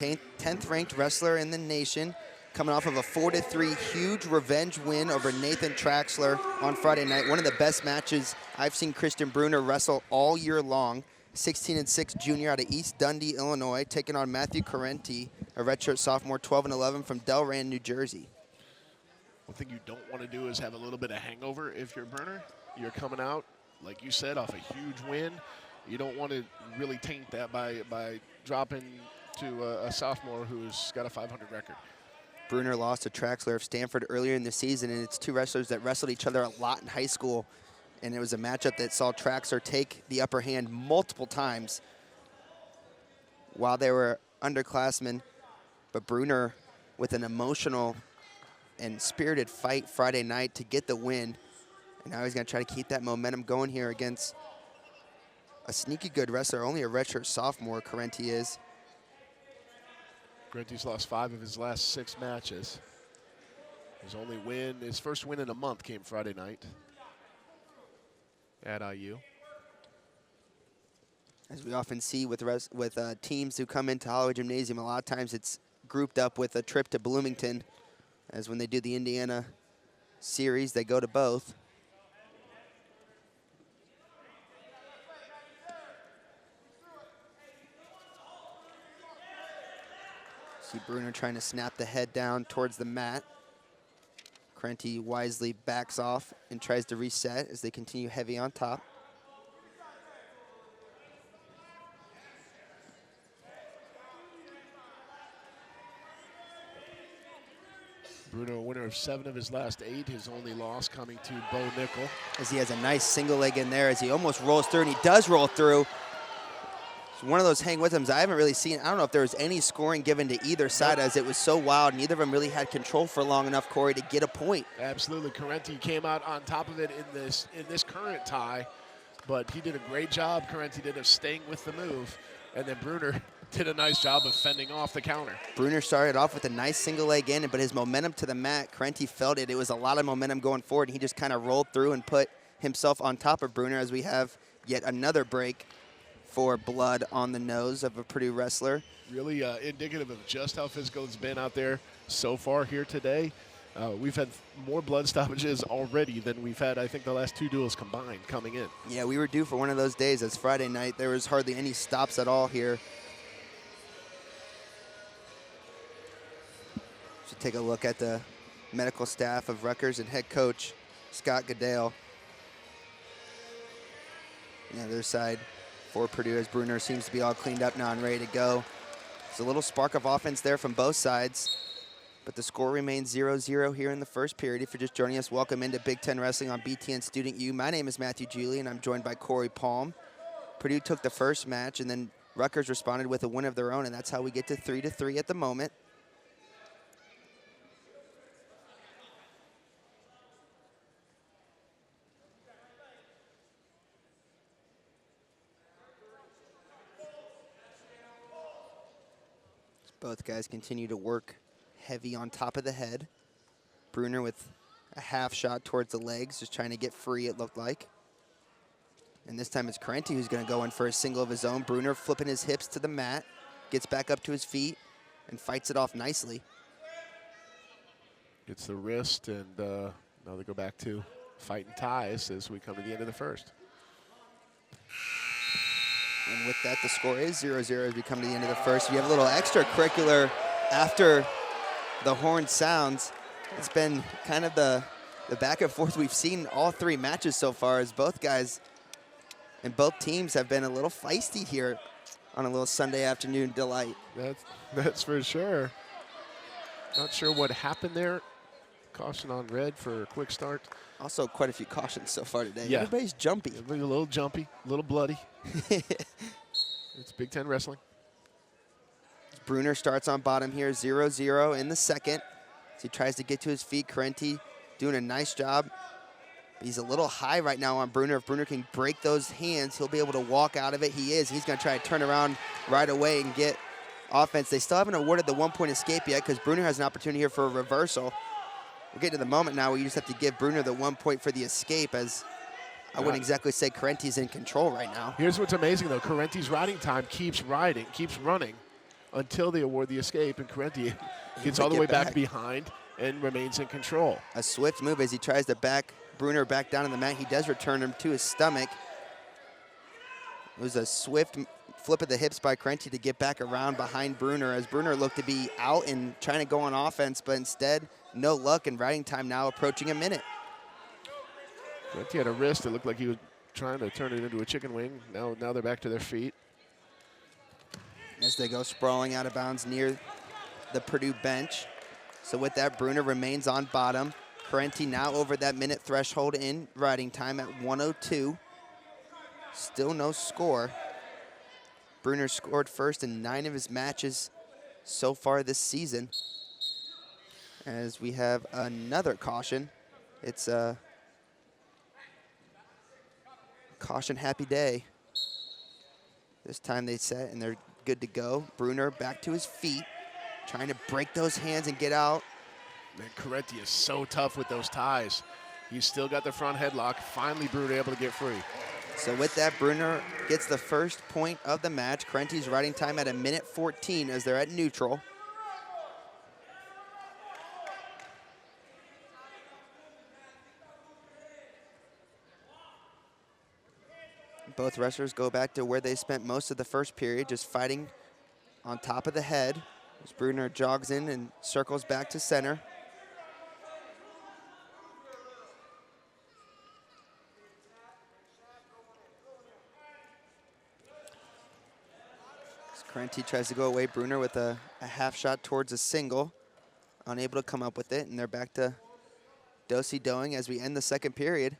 10th ranked wrestler in the nation, coming off of a 4-3 huge revenge win over Nathan Traxler on Friday night. One of the best matches I've seen Christian Brunner wrestle all year long. 16-6 junior out of East Dundee, Illinois, taking on Matthew Correnti, a redshirt sophomore, 12-11 from Delran, New Jersey. One thing you don't want to do is have a little bit of hangover if you're Brunner. You're coming out, like you said, off a huge win. You don't want to really taint that by dropping to a sophomore who's got a 500 record. Brunner lost to Traxler of Stanford earlier in the season, and it's two wrestlers that wrestled each other a lot in high school. And it was a matchup that saw Traxler take the upper hand multiple times while they were underclassmen. But Brunner, with an emotional and spirited fight Friday night to get the win. And now he's going to try to keep that momentum going here against a sneaky good wrestler, only a redshirt sophomore, Correnti is. Correnti's lost 5 of his last 6 matches. His first win in a month came Friday night at IU. As we often see with teams who come into Holloway Gymnasium, a lot of times it's grouped up with a trip to Bloomington, as when they do the Indiana series, they go to both. See Brunner trying to snap the head down towards the mat. Correnti wisely backs off and tries to reset as they continue heavy on top. Brunner, a winner of 7 of his last 8, his only loss coming to Bo Nickel. As he has a nice single leg in there as he almost rolls through, and he does roll through. It's one of those hang with hims I haven't really seen. I don't know if there was any scoring given to either side, as it was so wild. Neither of them really had control for long enough, Corey, to get a point. Absolutely. Correnti came out on top of it in this current tie, but he did a great job. Correnti did of staying with the move, and then Brunner did a nice job of fending off the counter. Brunner started off with a nice single leg in, but his momentum to the mat, Correnti felt it. It was a lot of momentum going forward, and he just kind of rolled through and put himself on top of Brunner, as we have yet another break for blood on the nose of a Purdue wrestler. Really indicative of just how physical it's been out there so far here today. We've had more blood stoppages already than we've had, I think, the last 2 duels combined coming in. Yeah, we were due for one of those days. As Friday night, there was hardly any stops at all here. Should take a look at the medical staff of Rutgers and head coach Scott Goodale. On the other side for Purdue, as Brunner seems to be all cleaned up now and ready to go. There's a little spark of offense there from both sides, but the score remains 0-0 here in the first period. If you're just joining us, welcome into Big Ten Wrestling on BTN Student U. My name is Matthew Julie, and I'm joined by Corey Palm. Purdue took the first match, and then Rutgers responded with a win of their own, and that's how we get to 3-3 at the moment. Both guys continue to work heavy on top of the head. Brunner with a half shot towards the legs, just trying to get free, it looked like. And this time it's Correnti who's going to go in for a single of his own. Brunner flipping his hips to the mat, gets back up to his feet, and fights it off nicely. Gets the wrist, and now they go back to fighting ties as we come to the end of the first. And with that, the score is 0-0 as we come to the end of the first. We have a little extracurricular after the horn sounds. It's been kind of the back and forth we've seen all 3 matches so far, as both guys and both teams have been a little feisty here on a little Sunday afternoon delight. That's for sure. Not sure what happened there. Caution on red for a quick start. Also, quite a few cautions so far today. Yeah. Everybody's jumpy. A little jumpy, a little bloody. It's Big Ten Wrestling. Brunner starts on bottom here, 0-0 in the second. As he tries to get to his feet, Correnti doing a nice job. He's a little high right now on Brunner. If Brunner can break those hands, he'll be able to walk out of it. He is. He's going to try to turn around right away and get offense. They still haven't awarded the 1-point escape yet, because Brunner has an opportunity here for a reversal. We're getting to the moment now where you just have to give Brunner the 1 point for the escape, as I wouldn't exactly say Correnti's in control right now. Here's what's amazing, though. Correnti's riding time keeps running. until they award the escape, and Correnti gets all the way back behind and remains in control. A swift move as he tries to back Brunner back down on the mat. He does return him to his stomach. It was a swift flip of the hips by Correnti to get back around behind Brunner as Brunner looked to be out and trying to go on offense, but instead, no luck, and riding time now approaching a minute. Correnti had a wrist. It looked like he was trying to turn it into a chicken wing. Now they're back to their feet. As they go sprawling out of bounds near the Purdue bench. So with that, Brunner remains on bottom. Correnti now over that minute threshold in riding time at 1:02. Still no score. Brunner scored first in 9 of his matches so far this season. As we have another caution. It's a caution happy day. This time they set and they're good to go. Brunner back to his feet, trying to break those hands and get out. Man, Correnti is so tough with those ties. He's still got the front headlock. Finally, Brunner able to get free. So with that, Brunner gets the first point of the match. Correnti's riding time at 1:14 as they're at neutral. Both wrestlers go back to where they spent most of the first period, just fighting on top of the head. As Brunner jogs in and circles back to center. Correnti tries to go away. Brunner with a half shot towards a single. Unable to come up with it, and they're back to do-si-doing as we end the second period.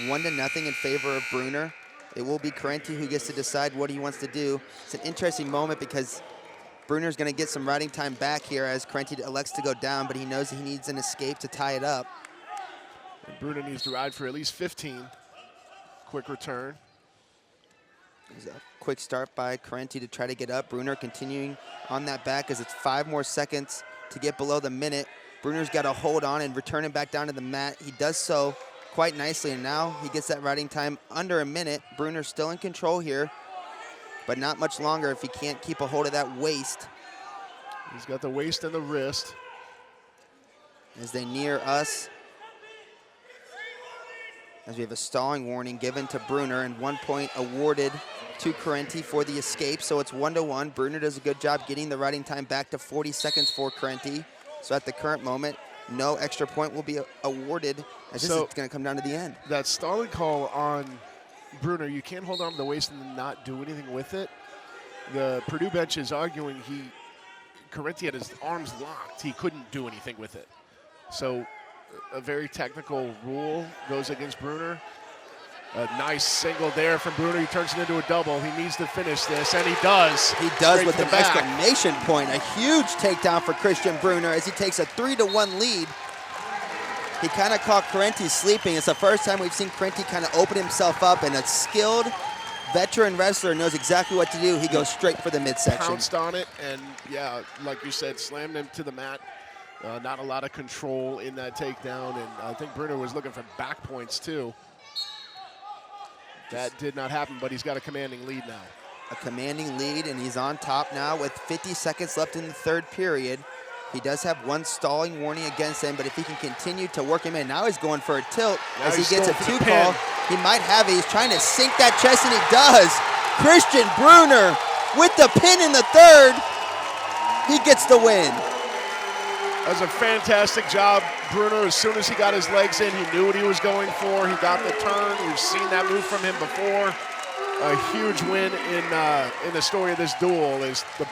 1-0 in favor of Brunner. It will be Correnti who gets to decide what he wants to do. It's an interesting moment because Brunner's going to get some riding time back here as Correnti elects to go down, but he knows he needs an escape to tie it up. And Brunner needs to ride for at least 15. Quick return. There's a quick start by Correnti to try to get up. Brunner continuing on that back as it's 5 more seconds to get below the minute. Brunner's got to hold on and return him back down to the mat. He does so quite nicely, and now he gets that riding time under a minute. Brunner's still in control here, but not much longer if he can't keep a hold of that waist. He's got the waist and the wrist. As they near us, as we have a stalling warning given to Brunner and 1 point awarded to Correnti for the escape. So it's 1-1. Brunner does a good job getting the riding time back to 40 seconds for Correnti. So at the current moment, no extra point will be awarded as this is going to come down to the end. That stalling call on Brunner, you can't hold on to the waist and not do anything with it. The Purdue bench is arguing Correnti had his arms locked. He couldn't do anything with it. So a very technical rule goes against Brunner. A nice single there from Brunner. He turns it into a double. He needs to finish this, and he does. He does with an exclamation point. A huge takedown for Christian Brunner as he takes a 3-1 lead. He kind of caught Correnti sleeping. It's the first time we've seen Correnti kind of open himself up, and a skilled veteran wrestler knows exactly what to do. He goes straight for the midsection. Pounced on it, and yeah, like you said, slammed him to the mat. Not a lot of control in that takedown, and I think Brunner was looking for back points too. That did not happen, but he's got a commanding lead now. A commanding lead, and he's on top now with 50 seconds left in the third period. He does have one stalling warning against him, but if he can continue to work him in, now he's going for a tilt now as he gets a 2 pin. call. He might have it. He's trying to sink that chest, and he does. Christian Brunner with the pin in the third. He gets the win. That was a fantastic job, Brunner. As soon as he got his legs in, he knew what he was going for. He got the turn. We've seen that move from him before. A huge win in the story of this duel is the